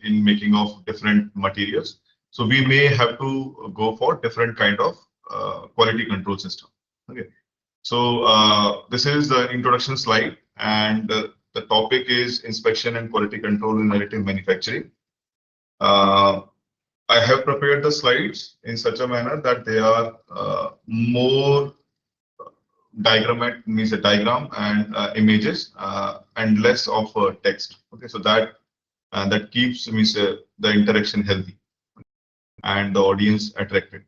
in making of different materials. So we may have to go for different kind of quality control system. Okay. So this is the introduction slide, and the topic is inspection and quality control in additive manufacturing. I have prepared the slides in such a manner that they are more means a diagram and images and less of text. Okay, so that keeps the interaction healthy and the audience attracted.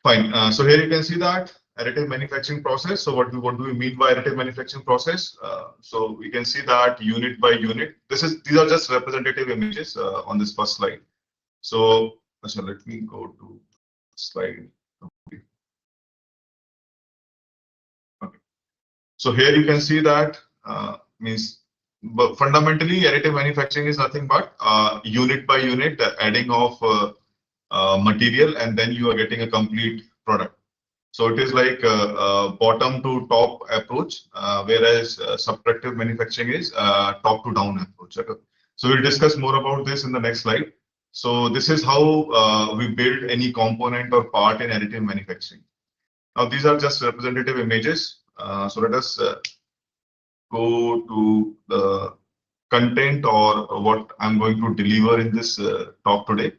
Fine. So here you can see that additive manufacturing process. So what do we mean by additive manufacturing process? So we can see that unit by unit. These are just representative images on this first slide. So let me go to slide. Okay. So here you can see that but fundamentally additive manufacturing is nothing but unit by unit adding of material, and then you are getting a complete product. So it is like a bottom to top approach, whereas subtractive manufacturing is top to down approach. Okay? So we'll discuss more about this in the next slide. So this is how we build any component or part in additive manufacturing. Now these are just representative images. So let us go to the content or what I'm going to deliver in this talk today.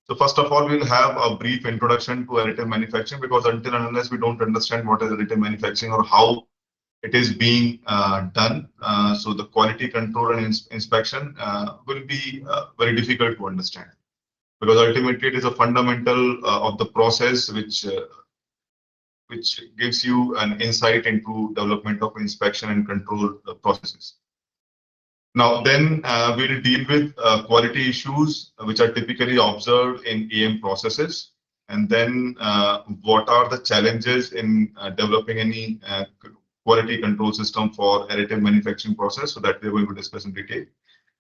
So first of all, we'll have a brief introduction to additive manufacturing, because until and unless we don't understand what is additive manufacturing or how it is being done, so the quality control and inspection will be very difficult to understand, because ultimately it is a fundamental of the process which gives you an insight into development of inspection and control processes. Now, then we'll deal with quality issues which are typically observed in AM processes, and then what are the challenges in developing any quality control system for additive manufacturing process, so that we're going to discuss in detail.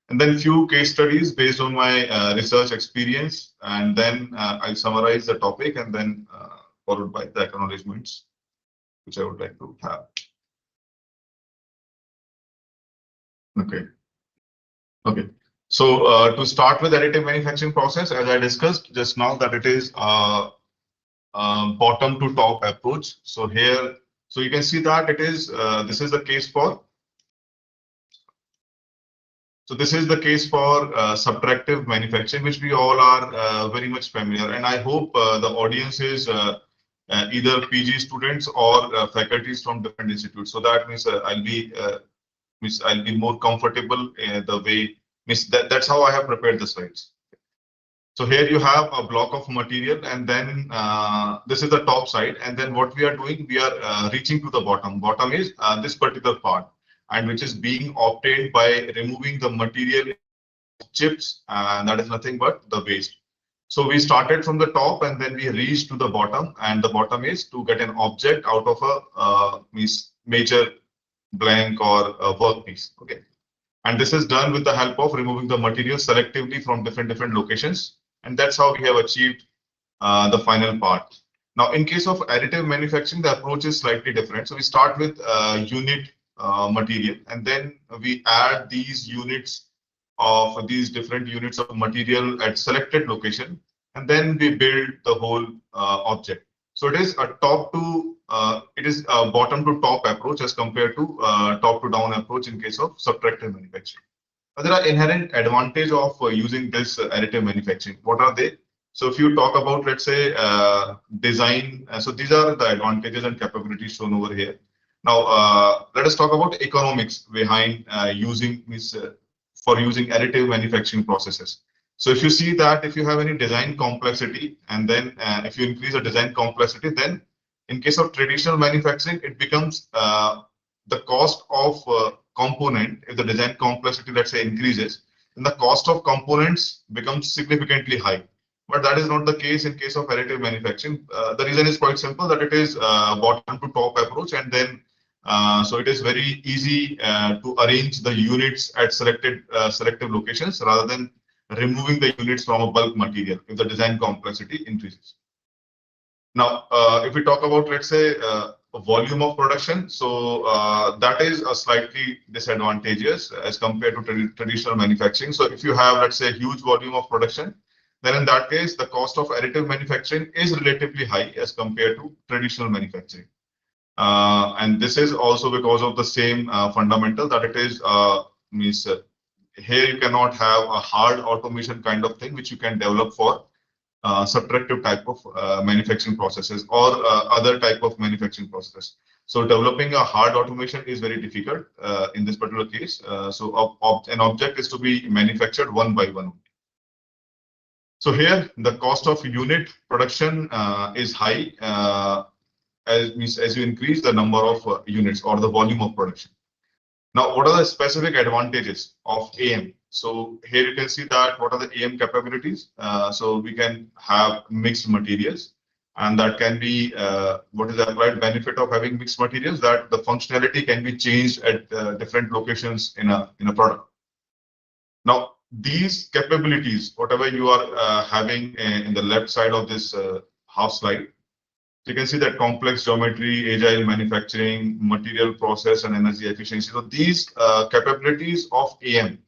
And then few case studies based on my research experience, and then I'll summarize the topic, and then followed by the acknowledgements, which I would like to have. Okay. So to start with additive manufacturing process, as I discussed just now, that it is bottom to top approach. So here, so you can see that it is this is the case for. So this is the case for subtractive manufacturing, which we all are very much familiar, and I hope the audience is either PG students or faculties from different institutes. So that means I'll be more comfortable the way. That's how I have prepared the slides. So here you have a block of material, and then this is the top side, and then what we are doing, we are reaching to the bottom. Bottom is this particular part, and which is being obtained by removing the material chips, and that is nothing but the waste. So we started from the top, and then we reached to the bottom, and the bottom is to get an object out of a major blank or a workpiece. Okay. And this is done with the help of removing the material selectively from different locations. And that's how we have achieved the final part. Now, in case of additive manufacturing, the approach is slightly different. So we start with unit material, and then we add these units of these different units of material at selected location, and then we build the whole object. So it is a bottom to top approach as compared to top to down approach in case of subtractive manufacturing. There are inherent advantages of using this additive manufacturing. What are they? So if you talk about, let's say, design, so these are the advantages and capabilities shown over here. Now, let us talk about economics behind using additive manufacturing processes. So if you see that if you have any design complexity, and then if you increase the design complexity, then in case of traditional manufacturing, it becomes the cost of component. If the design complexity, let's say, increases, then the cost of components becomes significantly high. But that is not the case in case of additive manufacturing. The reason is quite simple, that it is bottom to top approach, and then so it is very easy to arrange the units at selective locations rather than removing the units from a bulk material if the design complexity increases. Now, if we talk about, let's say, volume of production. So that is a slightly disadvantageous as compared to traditional manufacturing. So if you have, let's say, a huge volume of production, then in that case, the cost of additive manufacturing is relatively high as compared to traditional manufacturing. And this is also because of the same fundamental that it is here you cannot have a hard automation kind of thing which you can develop for subtractive type of manufacturing processes or other type of manufacturing processes. So developing a hard automation is very difficult in this particular case. So an object is to be manufactured one by one. So here the cost of unit production is high as you increase the number of units or the volume of production. Now, what are the specific advantages of AM? So here you can see that what are the AM capabilities. So we can have mixed materials, and that can be what is the applied benefit of having mixed materials, that the functionality can be changed at different locations in a product. Now, these capabilities, whatever you are having in the left side of this half slide, you can see that complex geometry, agile manufacturing, material process, and energy efficiency. So these capabilities of AM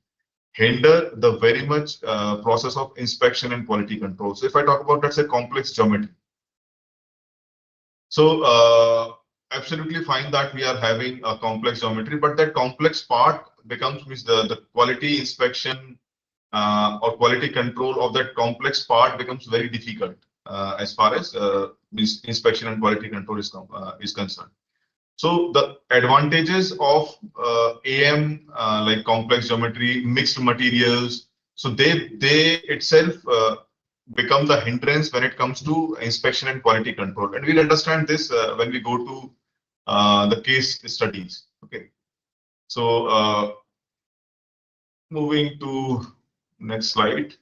hinder the very much process of inspection and quality control. So if I talk about, let's say, complex geometry, so absolutely fine that we are having a complex geometry, but that complex part becomes the quality inspection or quality control of that complex part becomes very difficult as far as inspection and quality control is concerned. So the advantages of AM like complex geometry, mixed materials, so they itself become the hindrance when it comes to inspection and quality control. And we'll understand this when we go to the case studies. Okay. So moving to next slide.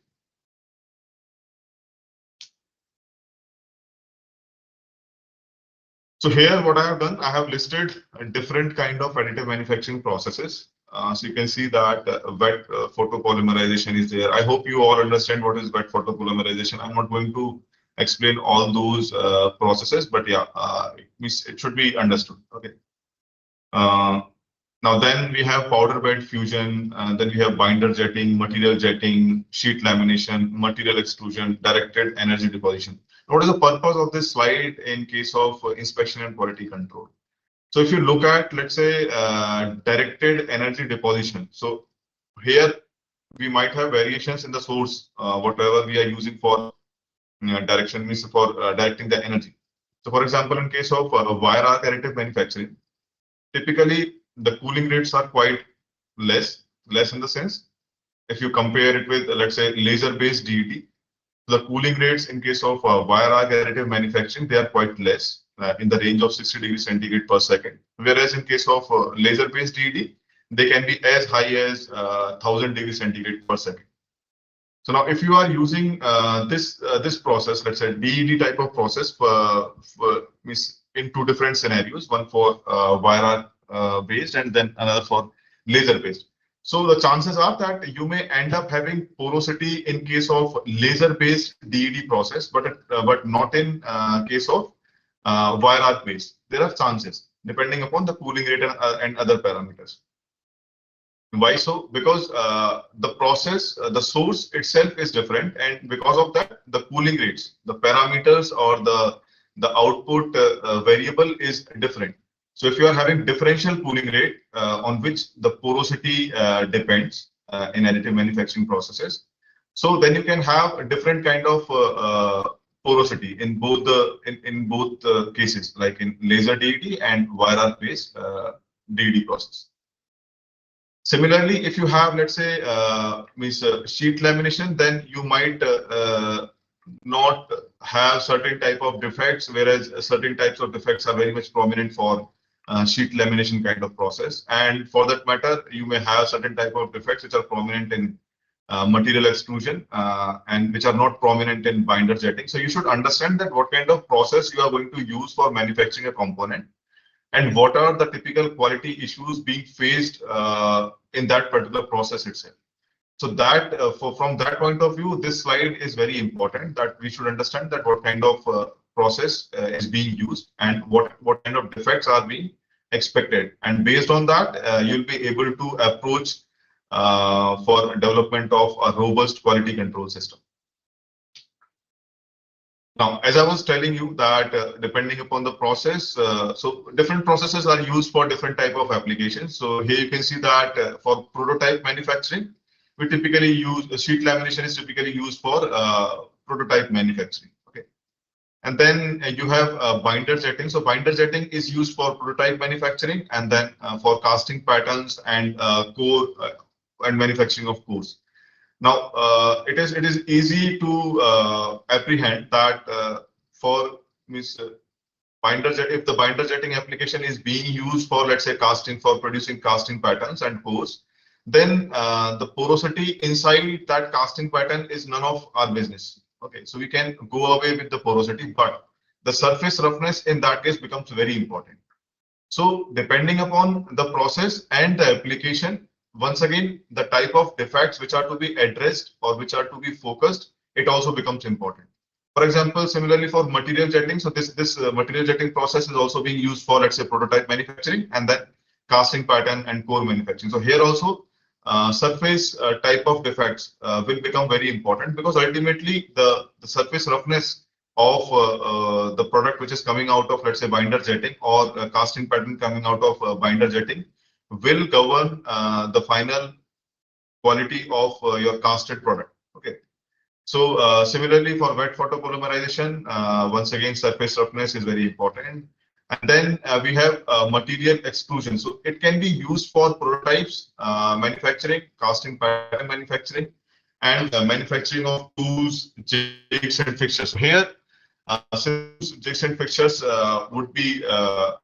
So here what I have done, I have listed a different kind of additive manufacturing processes. So you can see that wet photopolymerization is there. I hope you all understand what is wet photopolymerization. I'm not going to explain all those processes, but yeah, it should be understood. Okay. Now then we have powder bed fusion, then we have binder jetting, material jetting, sheet lamination, material extrusion, directed energy deposition. What is the purpose of this slide in case of inspection and quality control? So if you look at, let's say, directed energy deposition. So here we might have variations in the source, whatever we are using for direction, means for directing the energy. So for example, in case of wire arc additive manufacturing, typically the cooling rates are quite less in the sense, if you compare it with, let's say, laser-based DET, the cooling rates in case of wire arc additive manufacturing, they are quite less in the range of 60 degrees centigrade per second. Whereas in case of laser-based DET, they can be as high as 1000 degrees centigrade per second. So now if you are using this process, let's say DET type of process in two different scenarios, one for wire arc based and then another for laser based. So the chances are that you may end up having porosity in case of laser based DET process, but not in case of wire arc based. There are chances depending upon the cooling rate and other parameters. Why so? Because the process, the source itself is different, and because of that, the cooling rates, the parameters or the output variable is different. So if you are having differential cooling rate on which the porosity depends in additive manufacturing processes, so then you can have a different kind of porosity in both the cases, like in laser DET and wire arc based DET process. Similarly, if you have, let's say, sheet lamination, then you might not have certain type of defects, whereas certain types of defects are very much prominent for sheet lamination kind of process. And for that matter, you may have certain type of defects which are prominent in material extrusion and which are not prominent in binder jetting. So you should understand that what kind of process you are going to use for manufacturing a component, and what are the typical quality issues being faced in that particular process itself. So that from that point of view, this slide is very important, that we should understand that what kind of process is being used and what kind of defects are being expected. And based on that, you'll be able to approach for development of a robust quality control system. Now, as I was telling you that depending upon the process, so different processes are used for different type of applications. So here you can see that for prototype manufacturing, we typically use sheet lamination is typically used for prototype manufacturing. Okay, and then you have binder jetting. So binder jetting is used for prototype manufacturing, and then for casting patterns and core and manufacturing of cores. Now, it is easy to apprehend that for binder jet, if the binder jetting application is being used for, let's say, casting, for producing casting patterns and cores, then the porosity inside that casting pattern is none of our business. Okay, so we can go away with the porosity, but the surface roughness in that case becomes very important. So depending upon the process and the application, once again, the type of defects which are to be addressed or which are to be focused, it also becomes important. For example, similarly for material jetting, so this material jetting process is also being used for, let's say, prototype manufacturing and then casting pattern and core manufacturing. So here also surface type of defects will become very important, because ultimately the surface roughness of the product which is coming out of, let's say, binder jetting or casting pattern coming out of binder jetting will govern the final quality of your casted product. Okay. So similarly for wet photopolymerization, once again, surface roughness is very important. And then we have material extrusion. So it can be used for prototypes, manufacturing, casting pattern manufacturing, and manufacturing of tools, jigs, and fixtures. So here, since jigs and fixtures would be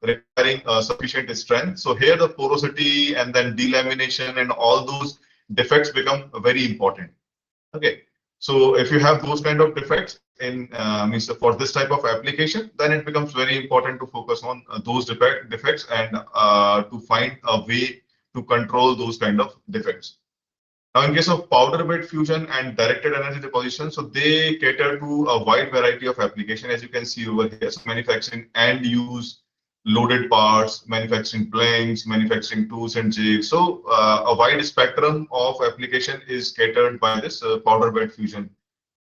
requiring sufficient strength, so here the porosity and then delamination and all those defects become very important. Okay, so if you have those kind of defects in means for this type of application, then it becomes very important to focus on those defects and to find a way to control those kind of defects. Now, in case of powder bed fusion and directed energy deposition, so they cater to a wide variety of application, as you can see over here. So manufacturing and use loaded parts, manufacturing blanks, manufacturing tools and jigs. So a wide spectrum of application is catered by this powder bed fusion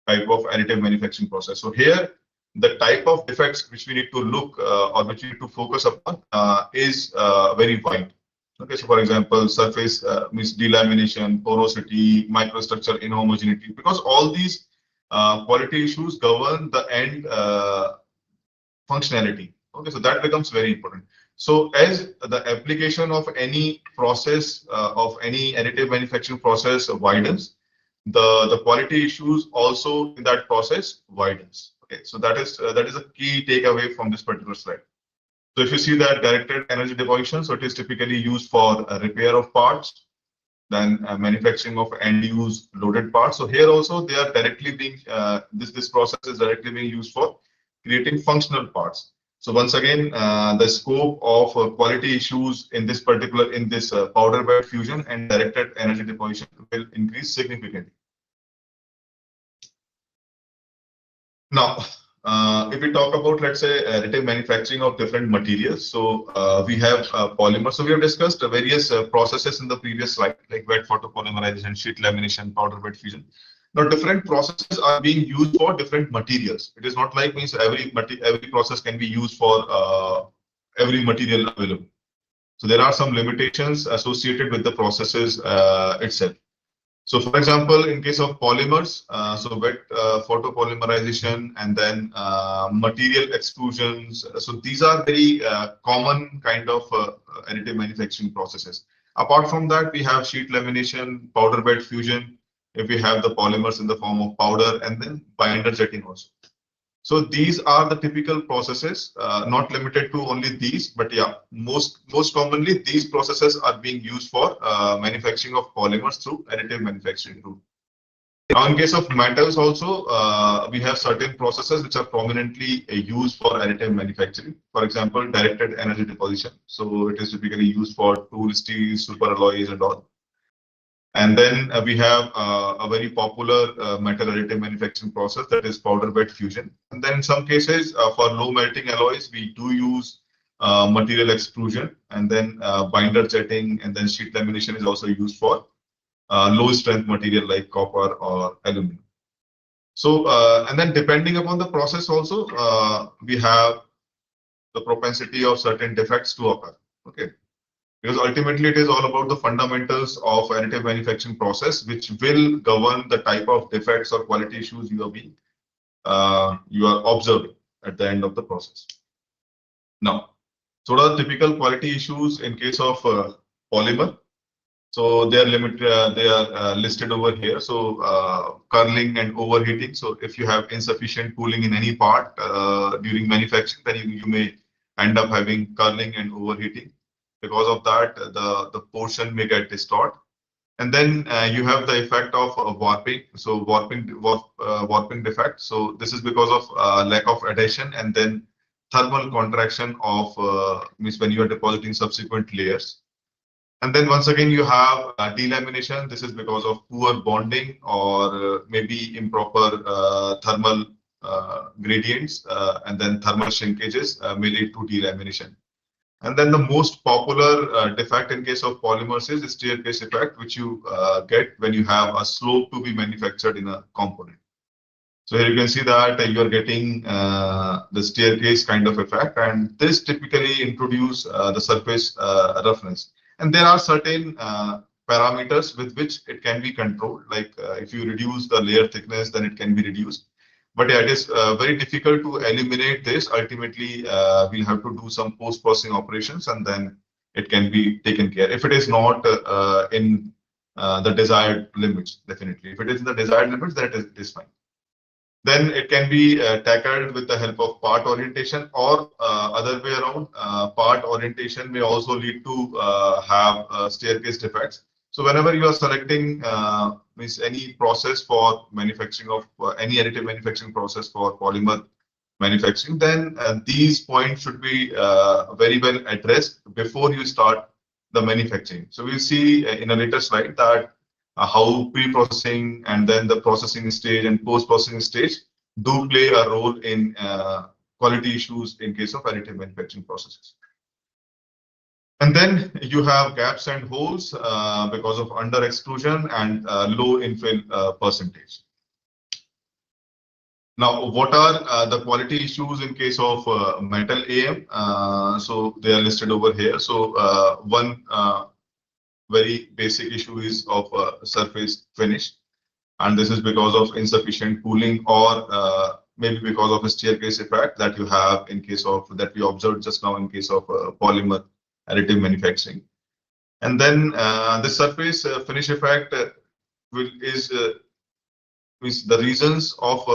type of additive manufacturing process. So here, the type of defects which we need to look or which we need to focus upon is very wide. Okay, so for example, surface means delamination, porosity, microstructure inhomogeneity, because all these quality issues govern the end functionality. Okay, so that becomes very important. So as the application of any process of any additive manufacturing process widens, the quality issues also in that process widens. Okay, so that is a key takeaway from this particular slide. So if you see that directed energy deposition, so it is typically used for repair of parts, then manufacturing of end-use loaded parts. So here also they are directly being this process is directly being used for creating functional parts. So once again, the scope of quality issues in this powder bed fusion and directed energy deposition will increase significantly. Now, if we talk about, let's say, additive manufacturing of different materials, so we have polymers. So we have discussed various processes in the previous slide, like wet photopolymerization, sheet lamination, powder bed fusion. Now, different processes are being used for different materials. It is not like means every process can be used for every material available. So there are some limitations associated with the processes itself. So for example, in case of polymers, so wet photopolymerization and then material extrusions. So these are very common kind of additive manufacturing processes. Apart from that, we have sheet lamination, powder bed fusion, if we have the polymers in the form of powder, and then binder jetting also. So these are the typical processes, not limited to only these, but yeah, most commonly these processes are being used for manufacturing of polymers through additive manufacturing route. Now, in case of metals also, we have certain processes which are prominently used for additive manufacturing. For example, directed energy deposition. So it is typically used for tool steel, super alloys, and all. And then we have a very popular metal additive manufacturing process, that is powder bed fusion. And then in some cases, for low melting alloys, we do use material extrusion, and then binder jetting, and then sheet lamination is also used for low strength material like copper or aluminum. So, and then depending upon the process also, we have the propensity of certain defects to occur. Okay. Because ultimately it is all about the fundamentals of additive manufacturing process, which will govern the type of defects or quality issues you are observing at the end of the process. Now, so what are the typical quality issues in case of polymer? So they are listed over here. So curling and overheating. So if you have insufficient cooling in any part during manufacturing, then you may end up having curling and overheating. Because of that, the portion may get distorted. And then you have the effect of warping. So warping defect. So this is because of lack of adhesion, and then thermal contraction of means when you are depositing subsequent layers. And then once again, you have delamination. This is because of poor bonding or maybe improper thermal gradients, and then thermal shrinkages may lead to delamination. And then the most popular defect in case of polymers is the staircase effect, which you get when you have a slope to be manufactured in a component. So here you can see that you are getting the staircase kind of effect, and this typically introduce the surface roughness. And there are certain parameters with which it can be controlled. Like if you reduce the layer thickness, then it can be reduced. But yeah, it is very difficult to eliminate this. Ultimately, we'll have to do some post-processing operations, and then it can be taken care. If it is not in the desired limits, definitely. If it is in the desired limits, then it is fine. Then it can be tackled with the help of part orientation, or other way around. Part orientation may also lead to have staircase defects. So whenever you are selecting means any process for manufacturing of any additive manufacturing process for polymer manufacturing, then these points should be very well addressed before you start the manufacturing. So we'll see in a later slide that how pre-processing and then the processing stage and post-processing stage do play a role in quality issues in case of additive manufacturing processes. And then you have gaps and holes because of under extrusion and low infill percentage. Now, what are the quality issues in case of metal AM? So they are listed over here. So one very basic issue is of surface finish, and this is because of insufficient cooling or maybe because of a staircase effect that you have in case of that we observed just now in case of polymer additive manufacturing. And then the surface finish effect is the reasons of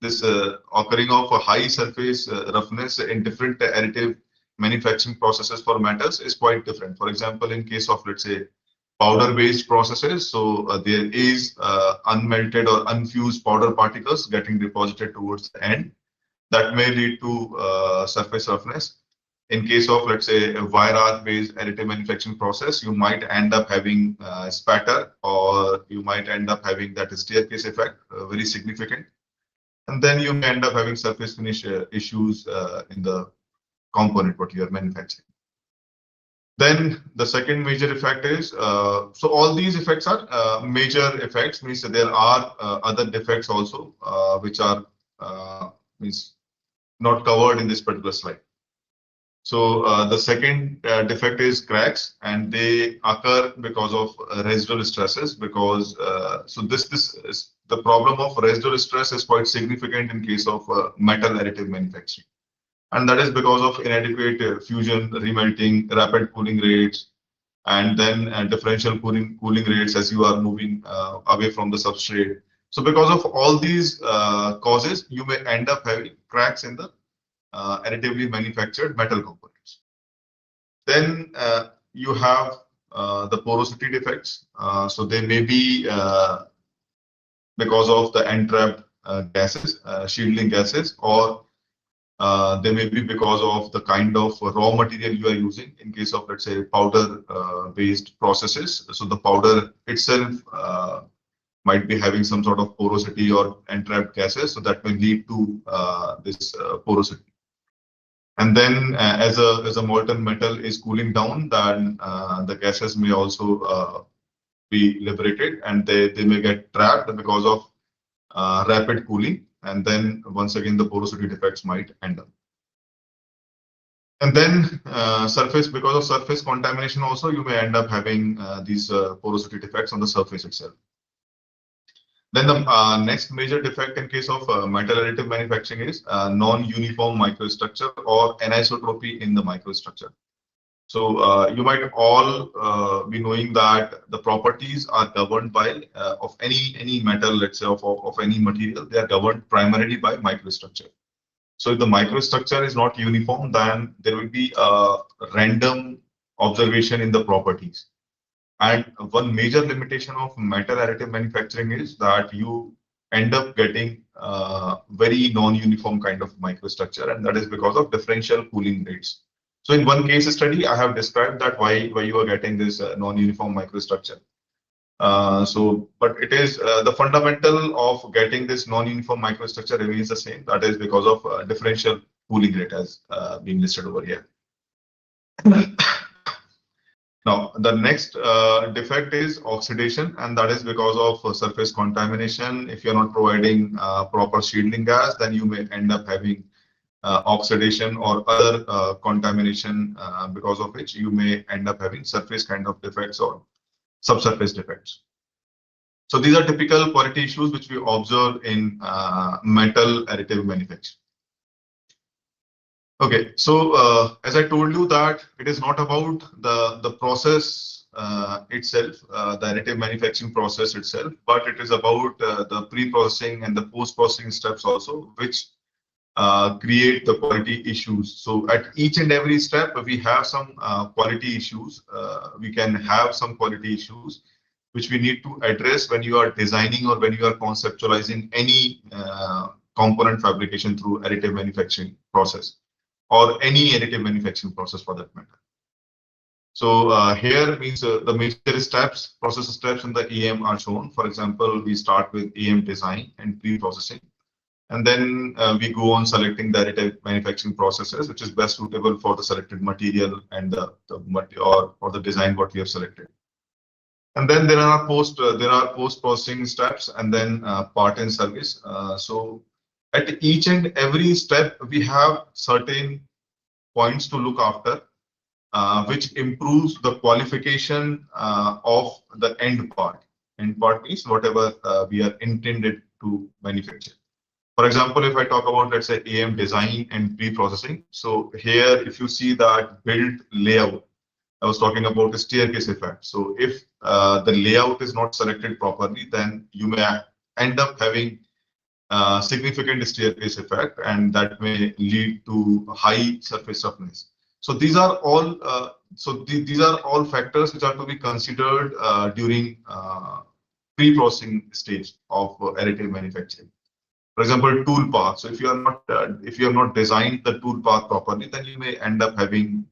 this occurring of a high surface roughness in different additive manufacturing processes for metals is quite different. For example, in case of, let's say, powder-based processes, so there is unmelted or unfused powder particles getting deposited towards the end that may lead to surface roughness. In case of, let's say, a wire arc-based additive manufacturing process, you might end up having spatter, or you might end up having that staircase effect, very significant. And then you may end up having surface finish issues in the component what you are manufacturing. Then the second major effect is, so all these effects are major effects, means that there are other defects also, which are means not covered in this particular slide. So the second defect is cracks, and they occur because of residual stresses. Because so this is the problem of residual stress is quite significant in case of metal additive manufacturing. And that is because of inadequate fusion, remelting, rapid cooling rates, and then differential cooling rates as you are moving away from the substrate. So because of all these causes, you may end up having cracks in the additively manufactured metal components. Then you have the porosity defects. So they may be because of the entrapped gases, shielding gases, or They may be because of the kind of raw material you are using. In case of, let's say, powder based processes, so the powder itself might be having some sort of porosity or entrapped gases, so that may lead to this porosity. And then as a molten metal is cooling down, then the gases may also be liberated, and they may get trapped because of rapid cooling. And then once again, the porosity defects might end up. And then because of surface contamination also, you may end up having these porosity defects on the surface itself. Then the next major defect in case of metal additive manufacturing is non-uniform microstructure or anisotropy in the microstructure. So you might all be knowing that the properties are governed by of any metal, let's say of any material, they are governed primarily by microstructure. So if the microstructure is not uniform, then there will be a random observation in the properties. And one major limitation of metal additive manufacturing is that you end up getting very non-uniform kind of microstructure, and that is because of differential cooling rates. So in one case study, I have described that why you are getting this non-uniform microstructure. But it is the fundamental of getting this non-uniform microstructure remains the same. That is because of differential cooling rate as being listed over here. Now, the next defect is oxidation, and that is because of surface contamination. If you're not providing proper shielding gas, then you may end up having oxidation or other contamination, because of which you may end up having surface kind of defects or subsurface defects. So these are typical quality issues which we observe in metal additive manufacturing. Okay, so as I told you that it is not about the process itself, the additive manufacturing process itself, but it is about the pre-processing and the post-processing steps also, which create the quality issues. So at each and every step, we have some quality issues. We can have some quality issues which we need to address when you are designing or when you are conceptualizing any component fabrication through additive manufacturing process, or any additive manufacturing process for that matter. So here means the major steps, process steps in the EM are shown. For example, we start with EM design and pre-processing, and then we go on selecting the additive manufacturing processes, which is best suitable for the selected material and or the design what we have selected. And then there are post-processing steps, and then part and service. So at each and every step, we have certain points to look after, which improves the qualification of the end part. End part means whatever we are intended to manufacture. For example, if I talk about, let's say, AM design and pre-processing. So here, if you see that build layout, I was talking about the staircase effect. So if the layout is not selected properly, then you may end up having significant staircase effect, and that may lead to high surface roughness. So these are all these are all factors which are to be considered during pre-processing stage of additive manufacturing. For example, tool path. So if you have not designed the tool path properly, then you may end up having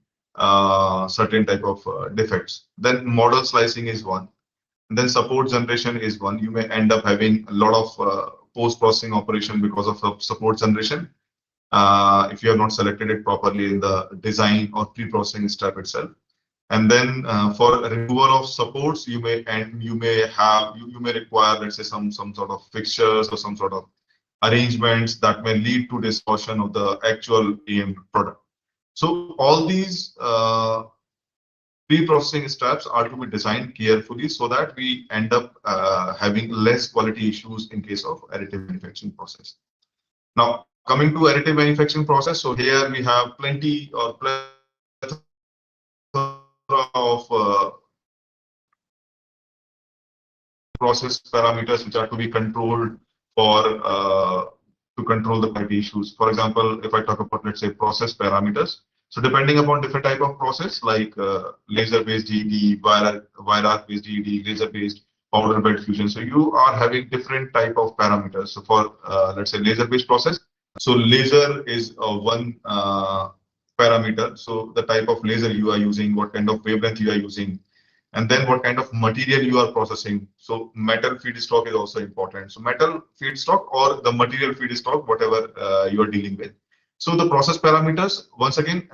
certain type of defects. Then model slicing is one. And then support generation is one. You may end up having a lot of post-processing operation because of support generation, if you have not selected it properly in the design or pre-processing step itself. And then for removal of supports, you may require, let's say, some sort of fixtures or some sort of arrangements that may lead to distortion of the actual AM product. So all these pre-processing steps are to be designed carefully so that we end up having less quality issues in case of additive manufacturing process. Now, coming to additive manufacturing process, so here we have plenty or plethora of process parameters which are to be controlled for to control the quality issues. For example, if I talk about, let's say, process parameters, so depending upon different type of process like laser-based GED, wire arc-based GED, laser-based powder bed fusion, so you are having different type of parameters. So for let's say laser-based process, So laser is one parameter. So the type of laser you are using, what kind of wavelength you are using, and then what kind of material you are processing. So metal feedstock is also important. So metal feedstock or the material feedstock, whatever you are dealing with. So the process parameters, once again,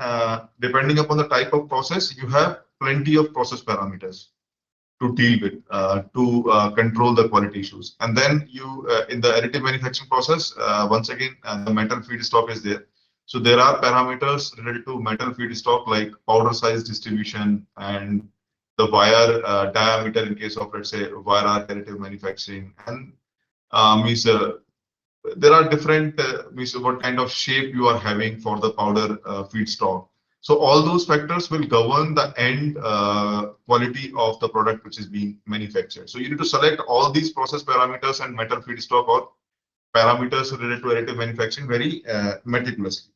depending upon the type of process, you have plenty of process parameters to deal with to control the quality issues. And then you in the additive manufacturing process, once again, the metal feedstock is there. So there are parameters related to metal feedstock like powder size distribution and the wire diameter in case of, let's say, wire arc additive manufacturing, and means there are different means what kind of shape you are having for the powder feedstock. So all those factors will govern the end quality of the product which is being manufactured. So you need to select all these process parameters and metal feedstock or parameters related to additive manufacturing very meticulously.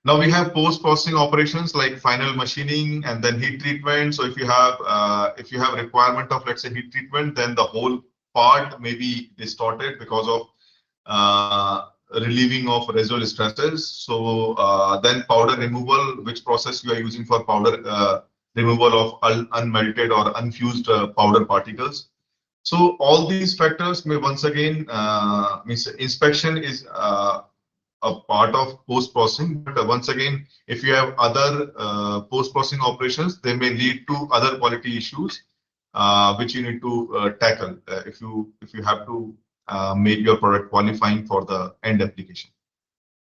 Now we have post-processing operations like final machining and then heat treatment. So if you have requirement of, let's say, heat treatment, then the whole part may be distorted because of relieving of residual stresses. So then powder removal, which process you are using for powder removal of unmelted or unfused powder particles. So all these factors may once again means inspection is a part of post-processing. But once again, if you have other post-processing operations, they may lead to other quality issues which you need to tackle if you have to make your product qualifying for the end application.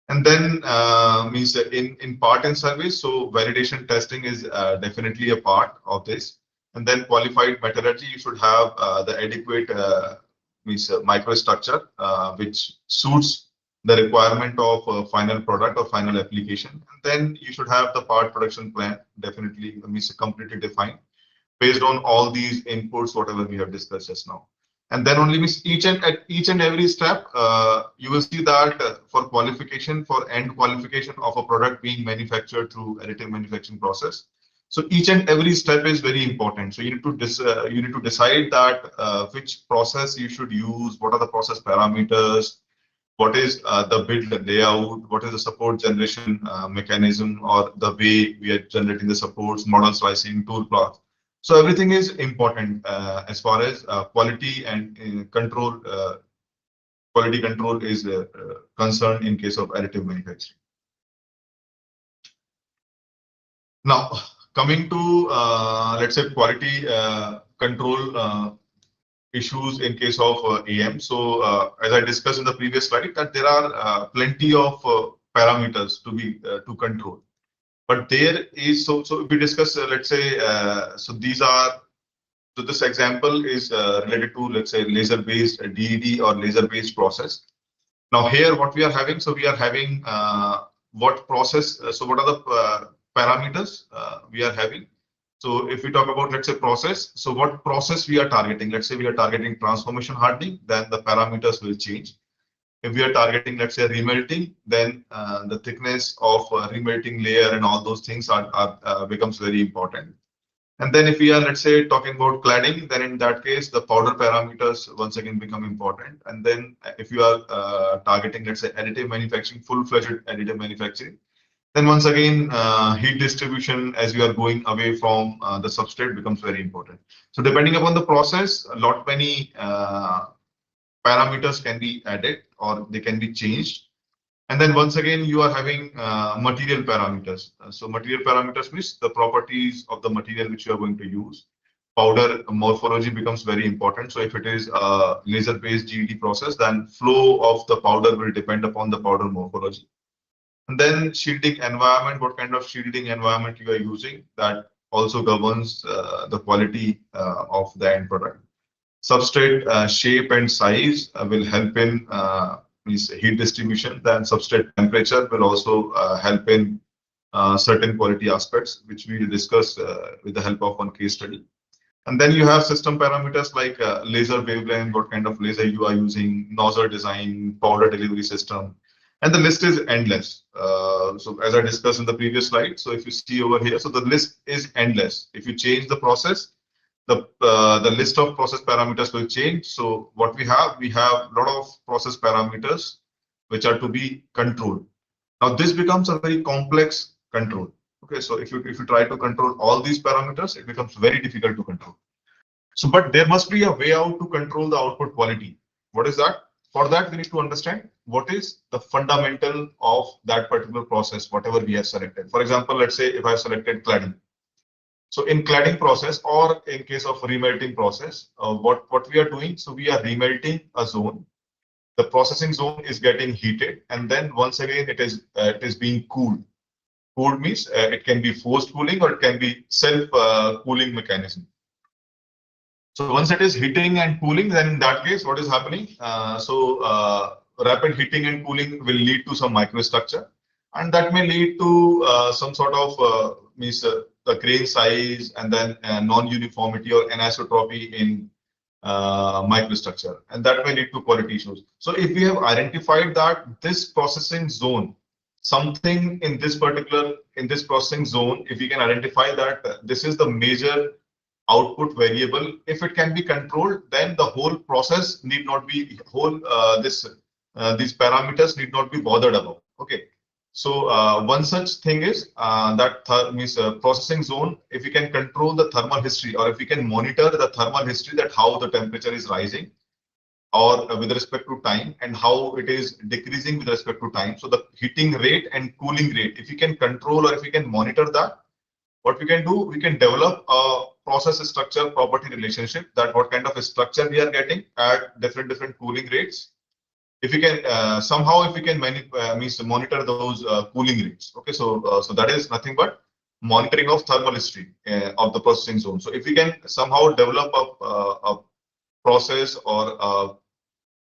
And then means in part and service, so validation testing is definitely a part of this. And then qualified metallurgy, you should have the adequate means microstructure which suits the requirement of a final product or final application. And then you should have the part production plan definitely means completely defined based on all these inputs, whatever we have discussed just now. And then only means at each and every step, you will see that for qualification, for end qualification of a product being manufactured through additive manufacturing process. So each and every step is very important. So you need to decide that which process you should use, what are the process parameters, what is the build layout, what is the support generation mechanism, or the way we are generating the supports, model slicing, tool path. So everything is important as far as quality and quality control is concerned in case of additive manufacturing. Now, coming to let's say quality control issues in case of AM. So as I discussed in the previous slide, that there are plenty of parameters to be to control. But there is so if we discuss let's say so this example is related to, let's say, laser-based DED or laser-based process. Now here what we are having, so we are having what process, so what are the parameters we are having. So if we talk about, let's say, process, so what process we are targeting, let's say we are targeting transformation hardening, then the parameters will change. If we are targeting, let's say, remelting, then the thickness of remelting layer and all those things are becomes very important. And then if we are, let's say, talking about cladding, then in that case, the powder parameters once again become important. And then if you are targeting, let's say, additive manufacturing, full-fledged additive manufacturing, then once again, heat distribution as you are going away from the substrate becomes very important. So depending upon the process, a lot many parameters can be added or they can be changed. And then once again, you are having material parameters. So material parameters means the properties of the material which you are going to use. Powder morphology becomes very important. So if it is a laser-based GED process, then flow of the powder will depend upon the powder morphology. And then shielding environment, what kind of shielding environment you are using, that also governs the quality of the end product. Substrate shape and size will help in heat distribution. Then substrate temperature will also help in certain quality aspects, which we will discuss with the help of one case study. And then you have system parameters like laser wavelength, what kind of laser you are using, nozzle design, powder delivery system, and the list is endless. So as I discussed in the previous slide, so if you see over here, so the list is endless. If you change the process, the list of process parameters will change. So what we have a lot of process parameters which are to be controlled. Now this becomes a very complex control. Okay, so if you try to control all these parameters, it becomes very difficult to control. So, but there must be a way out to control the output quality. What is that? For that, we need to understand what is the fundamental of that particular process, whatever we have selected. For example, let's say if I have selected cladding. So in cladding process, or in case of remelting process, what we are doing, so we are remelting a zone. The processing zone is getting heated, and then once again it is being cooled. Cooled means it can be forced cooling or it can be self cooling mechanism. So once it is heating and cooling, then in that case, what is happening? Rapid heating and cooling will lead to some microstructure, and that may lead to some sort of the grain size and then non-uniformity or anisotropy in microstructure, and that may lead to quality issues. So if we have identified that this processing zone, something in this processing zone, if we can identify that this is the major output variable, if it can be controlled, then the whole process need not be these parameters need not be bothered about. Okay, so one such thing is that processing zone. If we can control the thermal history, or if we can monitor the thermal history, that how the temperature is rising, or with respect to time, and how it is decreasing with respect to time. So the heating rate and cooling rate, if we can control or if we can monitor that, what we can do, we can develop a process structure property relationship, that what kind of a structure we are getting at different cooling rates. If we can somehow, if we can monitor those cooling rates. Okay, so that is nothing but monitoring of thermal history of the processing zone. So if we can somehow develop a process or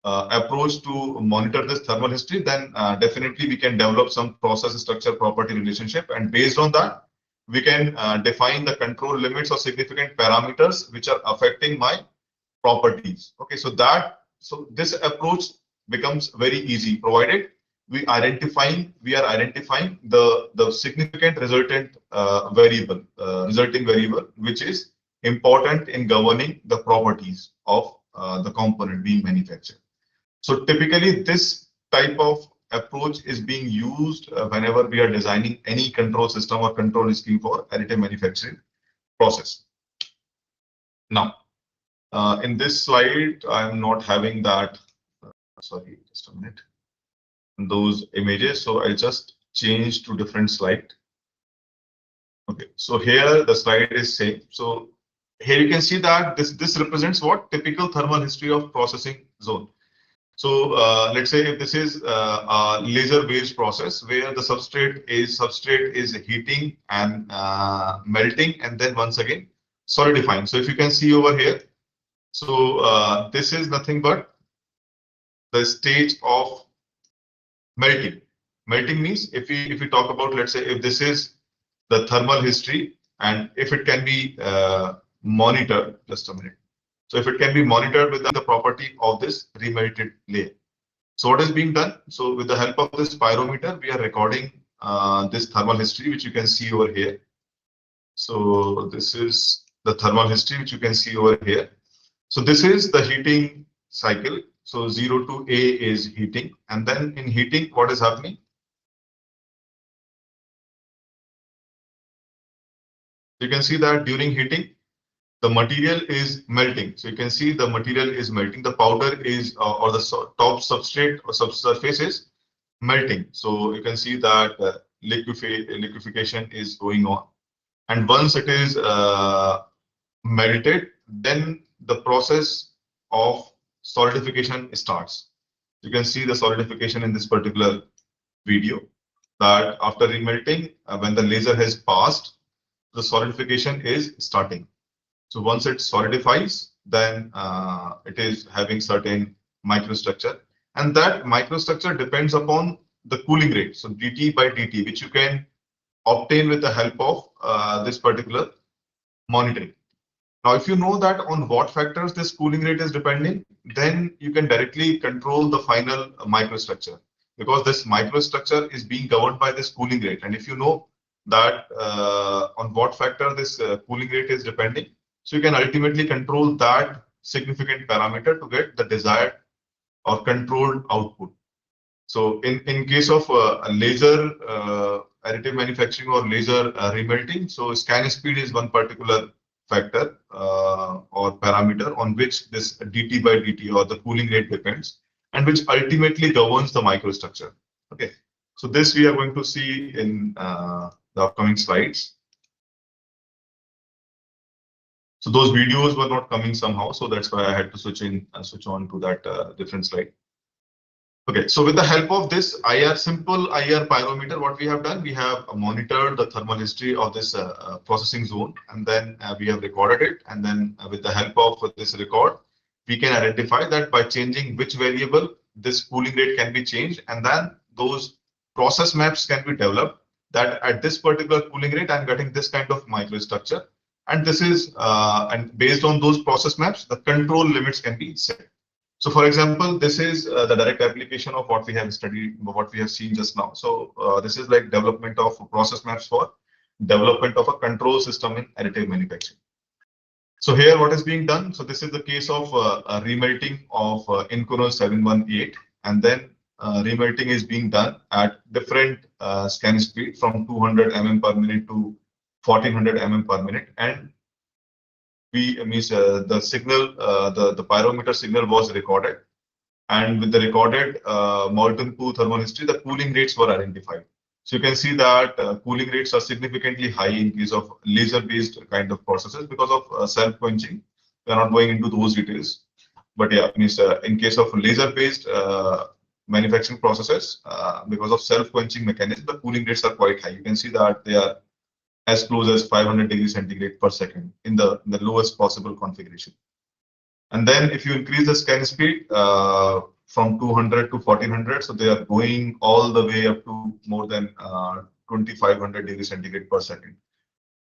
approach to monitor this thermal history, then definitely we can develop some process structure property relationship, and based on that, we can define the control limits or significant parameters which are affecting my properties. Okay, so this approach becomes very easy, provided we are identifying the significant resulting variable, which is important in governing the properties of the component being manufactured. So typically this type of approach is being used whenever we are designing any control system or control scheme for additive manufacturing process. Now, in this slide, I'm not having that. Sorry, just a minute. Those images, so I'll just change to different slide. Okay, so here the slide is same. So here you can see that this represents what typical thermal history of processing zone. So let's say if this is a laser-based process where the substrate is heating and melting, and then once again solidifying. So if you can see over here, so this is nothing but the stage of melting. Melting means if we talk about, let's say if this is the thermal history, and if it can be monitored, just a minute. So if it can be monitored with the property of this remelted layer. So what is being done? So with the help of this pyrometer, we are recording this thermal history, which you can see over here. So this is the thermal history, which you can see over here. So this is the heating cycle. So 0 to A is heating, and then in heating, what is happening? You can see that during heating, the material is melting. So you can see the material is melting. The powder is or the top substrate or subsurface is melting. So you can see that liquefaction is going on. And once it is melted, then the process of solidification starts. You can see the solidification in this particular video, that after remelting, when the laser has passed, the solidification is starting. So once it solidifies, then it is having certain microstructure, and that microstructure depends upon the cooling rate. So dt by dt, which you can obtain with the help of this particular monitoring. Now, if you know that on what factors this cooling rate is depending, then you can directly control the final microstructure, because this microstructure is being governed by this cooling rate. And if you know that on what factor this cooling rate is depending, so you can ultimately control that significant parameter to get the desired or controlled output. So in case of a laser additive manufacturing or laser remelting, so scan speed is one particular factor or parameter on which this dt by dt or the cooling rate depends, and which ultimately governs the microstructure. Okay, so this we are going to see in the upcoming slides. So those videos were not coming somehow, so that's why I had to switch on to that different slide. Okay, so with the help of this simple IR pyrometer, what we have done, we have monitored the thermal history of this processing zone, and then we have recorded it. And then with the help of this record, we can identify that by changing which variable this cooling rate can be changed, and then those process maps can be developed that at this particular cooling rate, I'm getting this kind of microstructure. And this is, and based on those process maps, the control limits can be set. So for example, this is the direct application of what we have studied, what we have seen just now. So this is like development of process maps for development of a control system in additive manufacturing. So here what is being done? So this is the case of a remelting of Inconel 718, and then remelting is being done at different scan speed from 200 mm per minute to 1400 mm per minute. And the signal, the pyrometer signal was recorded, and with the recorded molten pool thermal history, the cooling rates were identified. So you can see that cooling rates are significantly high in case of laser-based kind of processes because of self-quenching. We are not going into those details, but yeah, in case of laser-based manufacturing processes, because of self-quenching mechanism, the cooling rates are quite high. You can see that they are as close as 500 degrees centigrade per second in the lowest possible configuration. And then if you increase the scan speed from 200 to 1400, so they are going all the way up to more than 2500 degrees centigrade per second.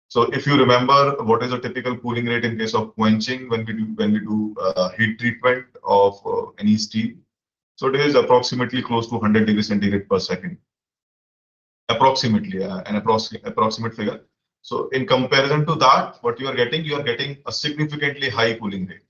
So if you remember, what is a typical cooling rate in case of quenching when we do heat treatment of any steel? So it is approximately close to 100 degrees centigrade per second. Approximately, an approximate figure. So in comparison to that, what you are getting a significantly high cooling rate.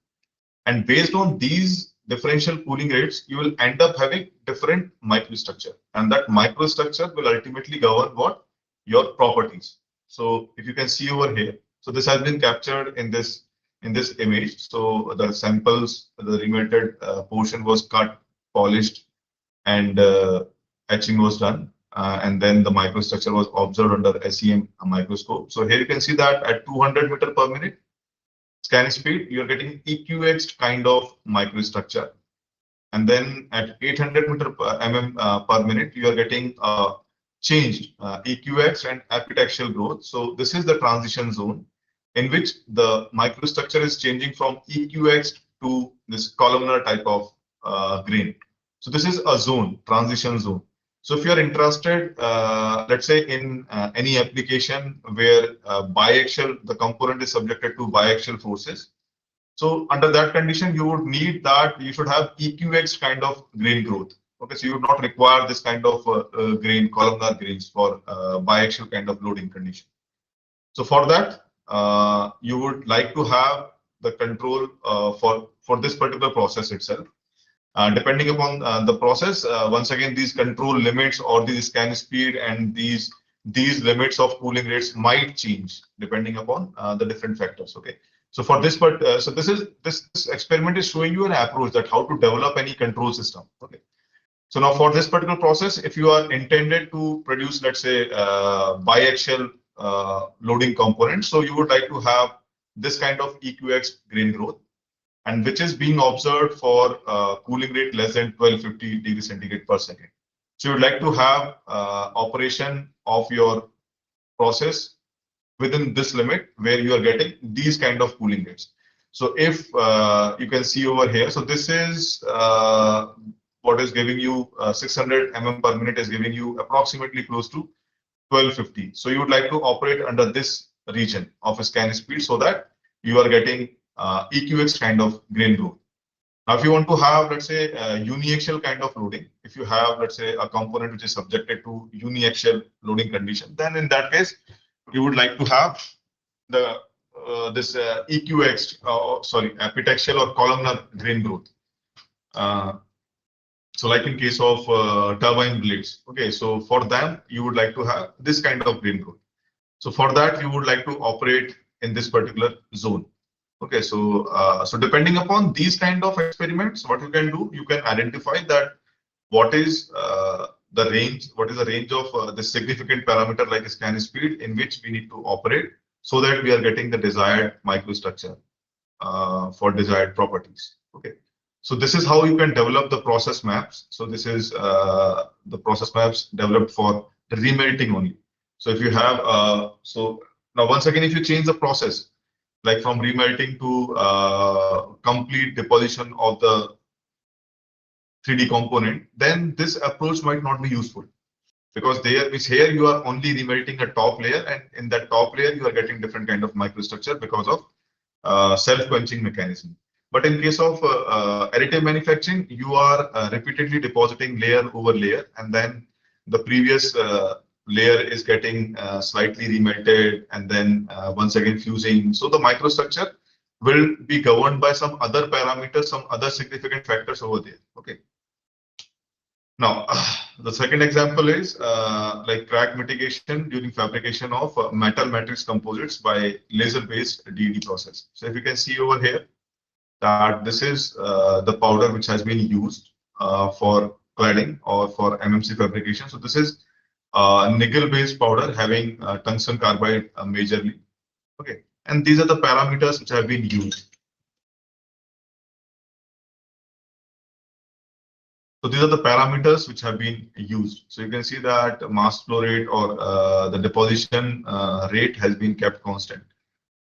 And based on these differential cooling rates, you will end up having different microstructure. And that microstructure will ultimately govern what? Your properties. So if you can see over here, so this has been captured in this image. So the samples, the remelted portion was cut, polished, and etching was done. And then the microstructure was observed under SEM microscope. So here you can see that at 200 meter per minute scan speed, you're getting EQX kind of microstructure. And then at 800 meter per minute, you are getting changed EQX and epitaxial growth. So this is the transition zone in which the microstructure is changing from EQX to this columnar type of grain. So this is a zone, transition zone. So if you are interested, let's say in any application where the component is subjected to biaxial forces. So under that condition, you would need that you should have EQX kind of grain growth. Okay, so you would not require this kind of grain, columnar grains for biaxial kind of loading condition. So for that, you would like to have the control for this particular process itself. Depending upon the process, once again, these control limits or the scan speed and these limits of cooling rates might change depending upon the different factors. Okay, so for this part, so this experiment is showing you an approach that how to develop any control system. Okay, so now for this particular process, if you are intended to produce, let's say, biaxial loading components, so you would like to have this kind of EQX grain growth, and which is being observed for cooling rate less than 1250 degrees centigrade per second. So you would like to have operation of your process within this limit where you are getting these kind of cooling rates. So if you can see over here, so this is what is giving you 600 mm per minute is giving you approximately close to 1250. So you would like to operate under this region of a scan speed so that you are getting EQX kind of grain growth. Now, if you want to have, let's say, uniaxial kind of loading, if you have, let's say, a component which is subjected to uniaxial loading condition, then in that case, you would like to have the this EQX, epitaxial or columnar grain growth. So like in case of turbine blades, okay, so for them, you would like to have this kind of grain growth. So for that, you would like to operate in this particular zone. Okay, so so depending upon these kind of experiments, what you can do, you can identify that what is the range, what is the range of the significant parameter like scan speed in which we need to operate so that we are getting the desired microstructure for desired properties. Okay, so this is how you can develop the process maps. So this is the process maps developed for remelting only. So if you have so now once again, if you change the process like from remelting to complete deposition of the 3D component, then this approach might not be useful because there is here you are only remelting a top layer, and in that top layer you are getting different kind of microstructure because of self-quenching mechanism. But in case of additive manufacturing, you are repeatedly depositing layer over layer, and then the previous layer is getting slightly remelted, and then once again fusing. So the microstructure will be governed by some other parameters, some other significant factors over there. Okay. Now, the second example is like crack mitigation during fabrication of metal matrix composites by laser-based DED process. So if you can see over here that this is the powder which has been used for cladding or for MMC fabrication. So this is nickel-based powder having tungsten carbide majorly. Okay, and these are the parameters which have been used. So these are the parameters which have been used. So you can see that mass flow rate or the deposition rate has been kept constant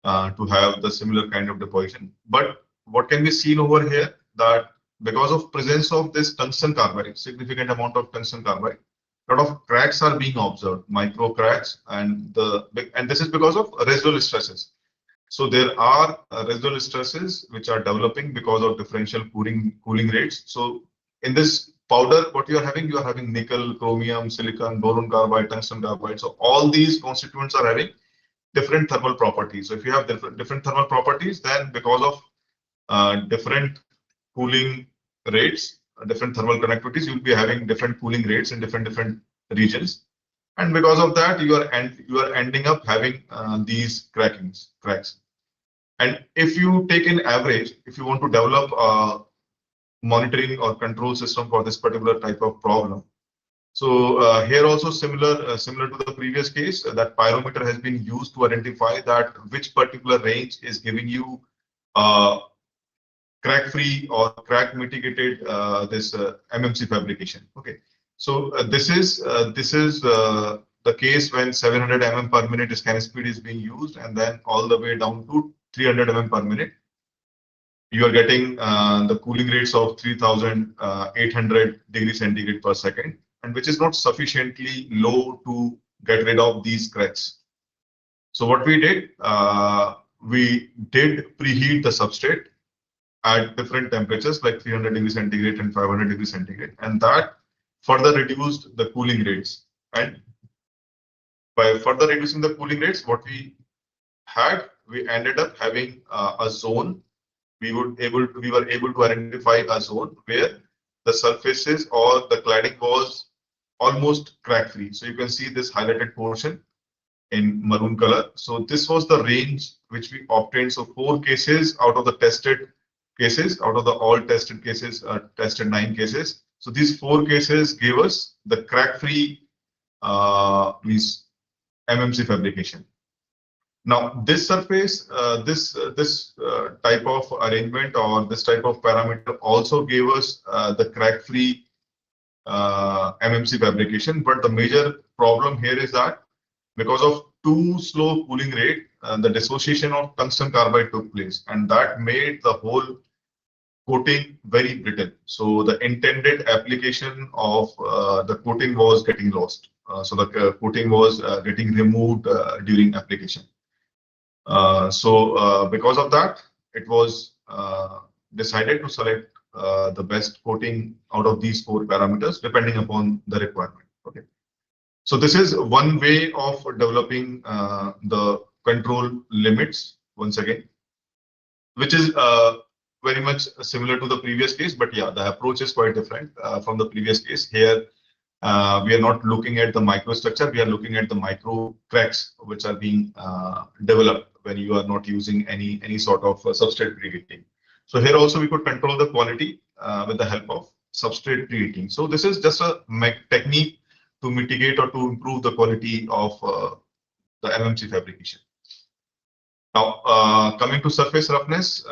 to have the similar kind of deposition. But what can be seen over here that because of presence of this tungsten carbide, significant amount of tungsten carbide, a lot of cracks are being observed, micro cracks, and this is because of residual stresses. So there are residual stresses which are developing because of differential cooling rates. So in this powder, what you are having nickel, chromium, silicon, boron carbide, tungsten carbide. So all these constituents are having different thermal properties. So if you have different thermal properties, then because of different cooling rates, different thermal conductivities, you will be having different cooling rates in different regions. And because of that, you are ending up having these cracks. And if you take an average, if you want to develop a monitoring or control system for this particular type of problem, so here also similar to the previous case, that pyrometer has been used to identify that which particular range is giving you crack-free or crack mitigated this MMC fabrication. Okay, so this is the case when 700 per minute scan speed is being used, and then all the way down to 300 per minute. You are getting the cooling rates of 3,800 degrees centigrade per second, and which is not sufficiently low to get rid of these cracks. So what we did preheat the substrate at different temperatures like 300 degrees centigrade and 500 degrees centigrade, and that further reduced the cooling rates. And by further reducing the cooling rates, what we ended up having a zone. We were able to identify a zone where the surfaces or the cladding was almost crack-free. So you can see this highlighted portion in maroon color. So this was the range which we obtained. So 4 cases out of the tested cases, out of the all tested cases, tested 9 cases. So these 4 cases gave us the crack-free means MMC fabrication. Now, this surface, this type of arrangement or this type of parameter also gave us the crack-free MMC fabrication. But the major problem here is that because of too slow cooling rate, the dissociation of tungsten carbide took place, and that made the whole coating very brittle. So the intended application of the coating was getting lost. So the coating was getting removed during application. So because of that, it was decided to select the best coating out of these 4 parameters depending upon the requirement. Okay. So this is one way of developing the control limits once again, which is very much similar to the previous case, but yeah, the approach is quite different from the previous case. Here, we are not looking at the microstructure, we are looking at the micro cracks which are being developed when you are not using any sort of substrate preheating. So here also we could control the quality with the help of substrate preheating. So this is just a technique to mitigate or to improve the quality of the MMC fabrication. Now, coming to surface roughness,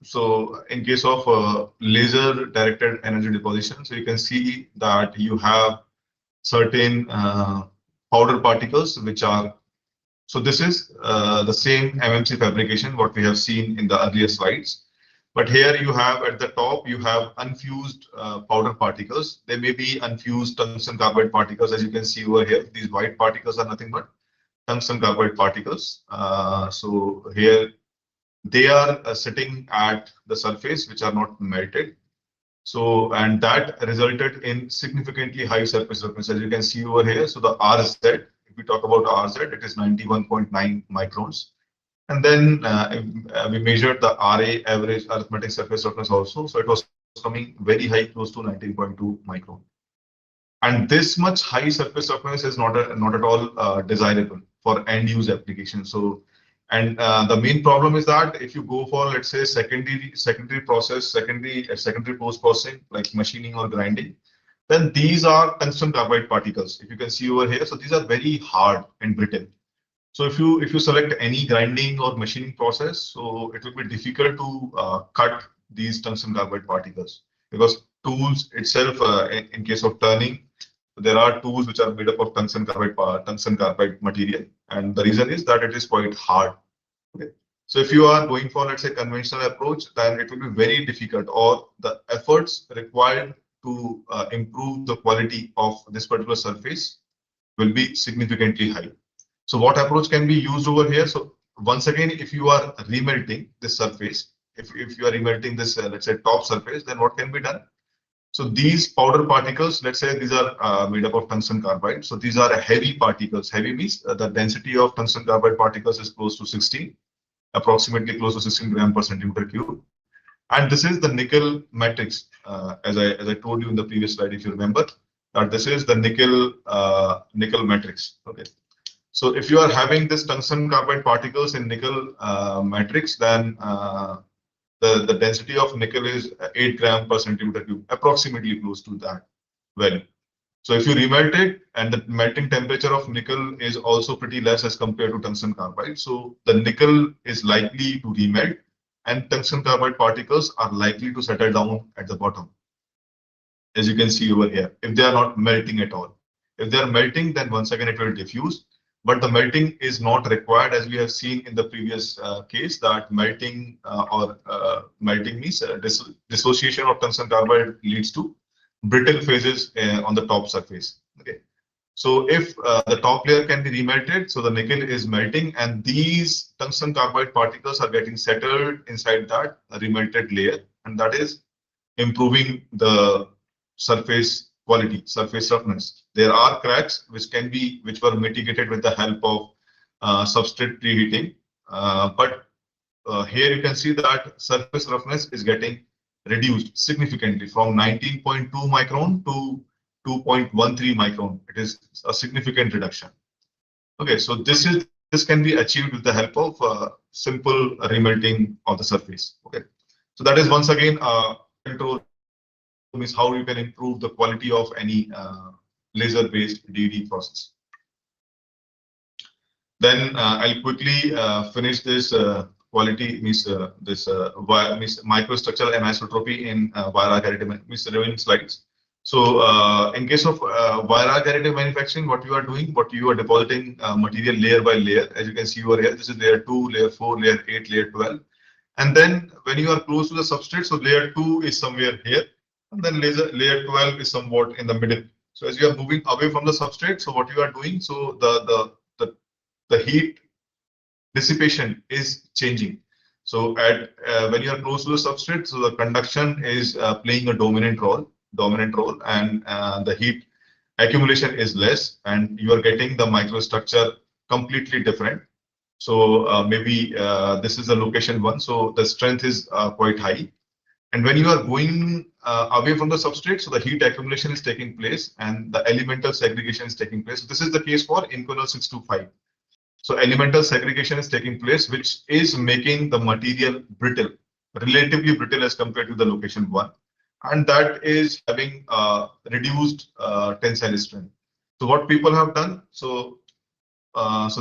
so in case of laser directed energy deposition, so you can see that you have certain powder particles which are, so this is the same MMC fabrication what we have seen in the earlier slides. But here you have at the top, you have unfused powder particles. They may be unfused tungsten carbide particles, as you can see over here. These white particles are nothing but tungsten carbide particles. So here they are sitting at the surface, which are not melted. So, and that resulted in significantly high surface roughness, as you can see over here. So the RZ, if we talk about RZ, it is 91.9 microns. And then we measured the RA, average arithmetic surface roughness also. So it was coming very high, close to 19.2 micron. And this much high surface roughness is not at all desirable for end use application. So, and the main problem is that if you go for, let's say, secondary process, secondary post processing like machining or grinding, then these are tungsten carbide particles. If you can see over here, so these are very hard and brittle. So if you select any grinding or machining process, so it will be difficult to cut these tungsten carbide particles, because tools itself, in case of turning, there are tools which are made up of tungsten carbide material, and the reason is that it is quite hard. Okay. So if you are going for, let's say, conventional approach, then it will be very difficult, or the efforts required to improve the quality of this particular surface will be significantly high. So what approach can be used over here? So once again, if you are remelting this surface, if you are remelting this, let's say, top surface, then what can be done? So these powder particles, let's say these are made up of tungsten carbide. So these are heavy particles. Heavy means the density of tungsten carbide particles is close to 16, approximately close to 16 gram per centimeter cube. And this is the nickel matrix, as I told you in the previous slide, if you remember, that this is the nickel matrix. Okay. So if you are having this tungsten carbide particles in nickel matrix, then the density of nickel is 8 gram per centimeter cube, approximately close to that value. So if you remelt it, and the melting temperature of nickel is also pretty less as compared to tungsten carbide, so the nickel is likely to remelt, and tungsten carbide particles are likely to settle down at the bottom, as you can see over here, if they are not melting at all. If they are melting, then once again it will diffuse. But the melting is not required, as we have seen in the previous case, that melting melting means dissociation of tungsten carbide leads to brittle phases on the top surface. Okay. So if the top layer can be remelted, so the nickel is melting, and these tungsten carbide particles are getting settled inside that remelted layer, and that is improving the surface quality, surface roughness. There are cracks which were mitigated with the help of substrate preheating, but here you can see that surface roughness is getting reduced significantly from 19.2 micron to 2.13 micron. It is a significant reduction. Okay, so this can be achieved with the help of simple remelting of the surface. Okay, so that is once again control is how you can improve the quality of any laser-based DD process. Then I'll quickly finish this quality means microstructural anisotropy in wire arc additive means remaining slides. So in case of wire arc additive manufacturing, what you are depositing material layer by layer. As you can see over here, this is layer 2, layer 4, layer 8, layer 12. And then when you are close to the substrate, so layer 2 is somewhere here, and then layer 12 is somewhat in the middle. So as you are moving away from the substrate, so what you are doing, so the heat dissipation is changing. So when you are close to the substrate, so the conduction is playing a dominant role, and the heat accumulation is less, and you are getting the microstructure completely different. So maybe this is the location 1. So the strength is quite high. And when you are going away from the substrate, so the heat accumulation is taking place and the elemental segregation is taking place. So this is the case for Inconel 625. So elemental segregation is taking place, which is making the material brittle, relatively brittle as compared to the location 1. And that is having reduced tensile strength. So what people have done, so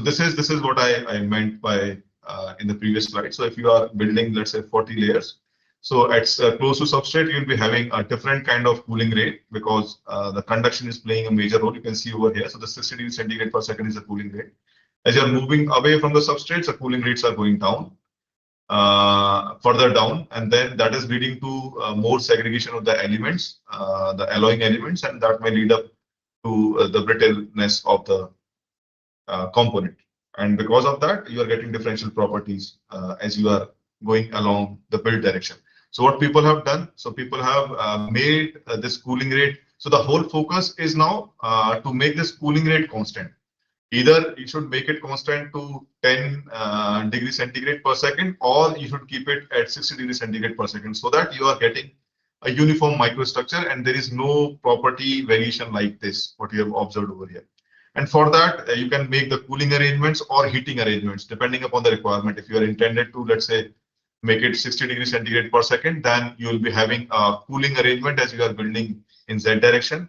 this is what I meant by in the previous slide. So if you are building, let's say 40 layers, so at close to substrate, you'll be having a different kind of cooling rate because the conduction is playing a major role. You can see over here. So the 60 degrees centigrade per second is the cooling rate. As you're moving away from the substrates, the cooling rates are going down, further down, and then that is leading to more segregation of the elements, the alloying elements, and that may lead up to the brittleness of the component. And because of that, you are getting differential properties as you are going along the build direction. So what people have done, so people have made this cooling rate. So the whole focus is now to make this cooling rate constant. Either you should make it constant to 10 degrees centigrade per second, or you should keep it at 60 degrees centigrade per second, so that you are getting a uniform microstructure and there is no property variation like this, what you have observed over here. And for that, you can make the cooling arrangements or heating arrangements depending upon the requirement. If you are intended to, let's say, make it 60 degrees centigrade per second, then you will be having a cooling arrangement as you are building in Z direction.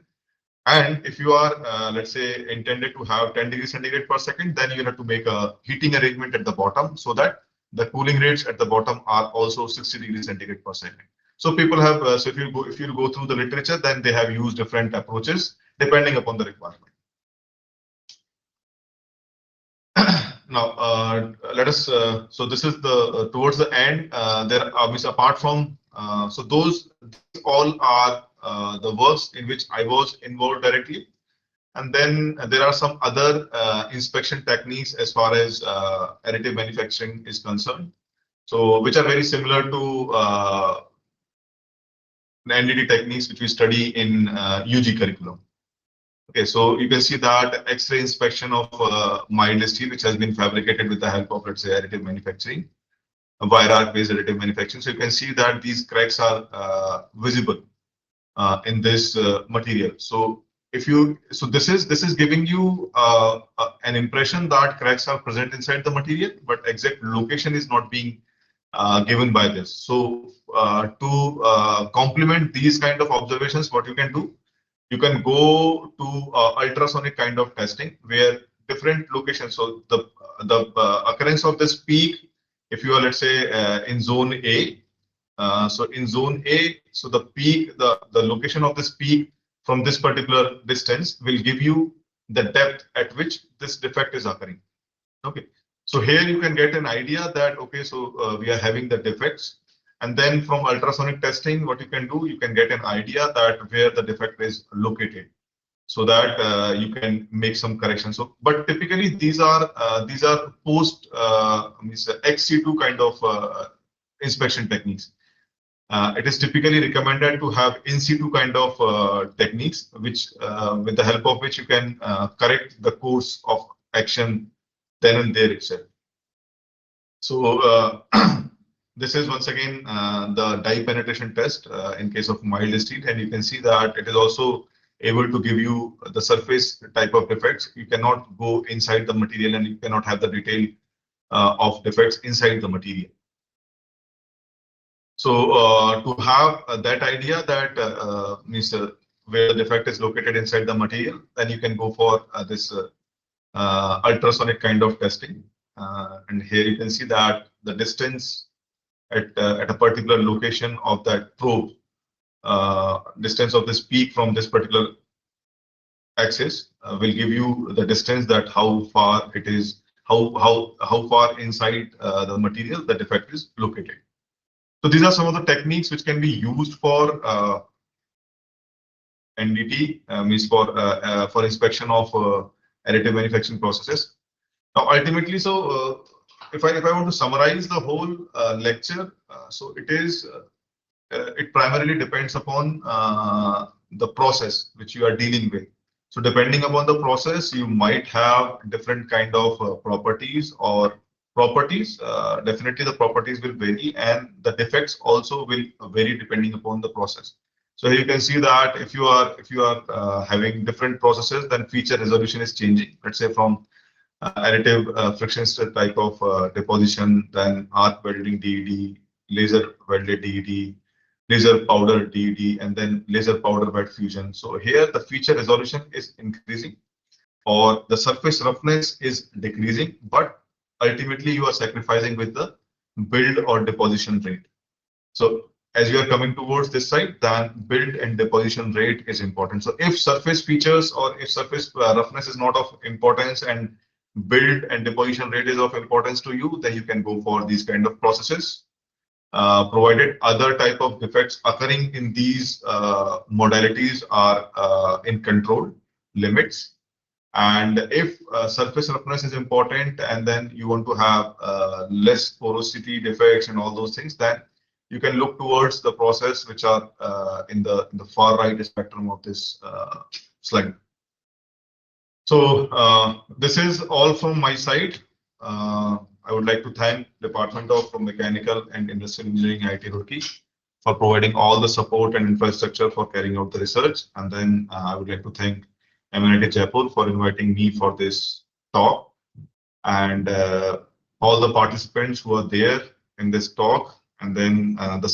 And if you are, let's say, intended to have 10 degrees centigrade per second, then you have to make a heating arrangement at the bottom so that the cooling rates at the bottom are also 60 degrees centigrade per second. So people have, so if you go through the literature, then they have used different approaches depending upon the requirement. Now, let us, so this is the, towards the end, there are, apart from, so these all are the works in which I was involved directly. And then there are some other inspection techniques as far as additive manufacturing is concerned. So which are very similar to the NDT techniques which we study in UG curriculum. Okay, so you can see that X-ray inspection of mild steel, which has been fabricated with the help of, let's say, additive manufacturing, wire arc-based additive manufacturing. So you can see that these cracks are visible in this material. So if you, so this is giving you an impression that cracks are present inside the material, but exact location is not being given by this. So to complement these kind of observations, what you can do, you can go to ultrasonic kind of testing where different locations. So the occurrence of this peak, if you are, let's say, in zone A. So in zone A, so the peak, the location of this peak from this particular distance will give you the depth at which this defect is occurring. Okay, so here you can get an idea that, okay, so we are having the defects. And then from ultrasonic testing, what you can do, you can get an idea that where the defect is located, so that you can make some corrections. So, but typically these are post XC2 kind of inspection techniques. It is typically recommended to have in situ kind of techniques, which with the help of which you can correct the course of action then and there itself. So this is once again the dye penetration test in case of mild steel, and you can see that it is also able to give you the surface type of defects. You cannot go inside the material and you cannot have the detail of defects inside the material. So to have that idea that means where the defect is located inside the material, then you can go for this ultrasonic kind of testing. And here you can see that the distance at a particular location of that probe, distance of this peak from this particular axis will give you the distance that how far it is, how far inside the material the defect is located. So these are some of the techniques which can be used for NDT, means for inspection of additive manufacturing processes. Now, ultimately, so if I want to summarize the whole lecture, so it primarily depends upon the process which you are dealing with. So depending upon the process, you might have different kind of properties or properties, definitely the properties will vary, and the defects also will vary depending upon the process. So you can see that if you are having different processes, then feature resolution is changing. Let's say from additive friction stir type of deposition, then arc welding DED, laser welded DED, laser powder DED, and then laser powder wet fusion. So here the feature resolution is increasing, or the surface roughness is decreasing, but ultimately you are sacrificing with the build or deposition rate. So as you are coming towards this side, then build and deposition rate is important. So if surface features or if surface roughness is not of importance and build and deposition rate is of importance to you, then you can go for these kind of processes. Provided other type of defects occurring in these modalities are in control limits. And if surface roughness is important and then you want to have less porosity defects and all those things, then you can look towards the process which are in the far right spectrum of this slide. So this is all from my side. I would like to thank Department of Mechanical and Industrial Engineering IIT Roorkee for providing all the support and infrastructure for carrying out the research. And then I would like to thank MNIT Jaipur for inviting me for this talk, and all the participants who are there in this talk, and then the